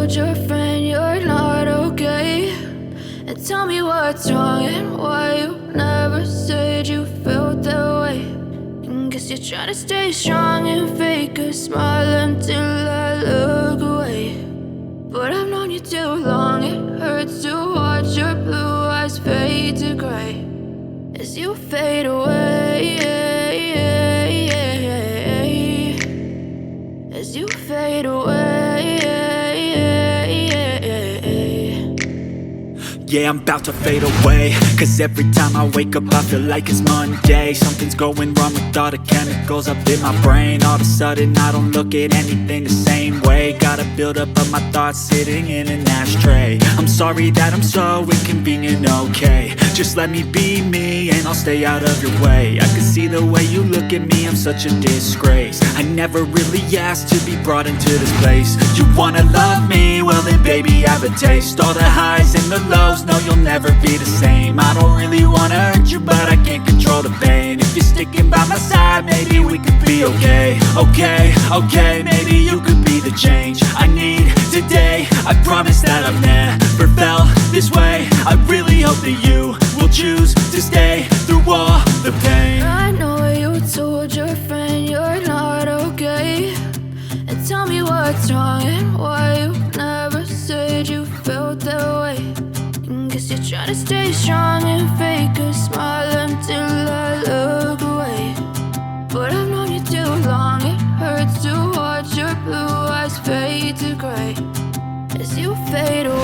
told your friend you're not okay? And tell me what's wrong and why you never said you felt that way. And guess you're trying to stay strong and fake a smile until I look away. But I've known you too long, it hurts to watch your blue eyes fade to gray as you fade away, as you fade away. Yeah, I'm about to fade away, cause every time I wake up I feel like it's Monday. Something's going wrong with all the chemicals up in my brain. All of a sudden I don't look at anything the same way. Got a build up of my thoughts sitting in an ashtray. I'm sorry that I'm so inconvenient, okay? Just let me be me and I'll stay out of your way. I can see the way you look at me, I'm such a disgrace. I never really asked to be brought into this place. You wanna love me? Well then baby have a taste. All the highs and the lows, no you'll never be the same. I don't really wanna hurt you but I can't control the pain. If you're sticking by my side, maybe we could be okay. Okay, maybe you could be the change I need today. I promise that I've never felt this way. I really hope that you will choose to stay through all the pain. I know you told your friend you're not okay. And tell me what's wrong and why you never said you felt that way. And guess you're trying to stay strong and fake a smile until I look away. But I've known you too long, it hurts to watch your blue eyes fade to gray as you fade away.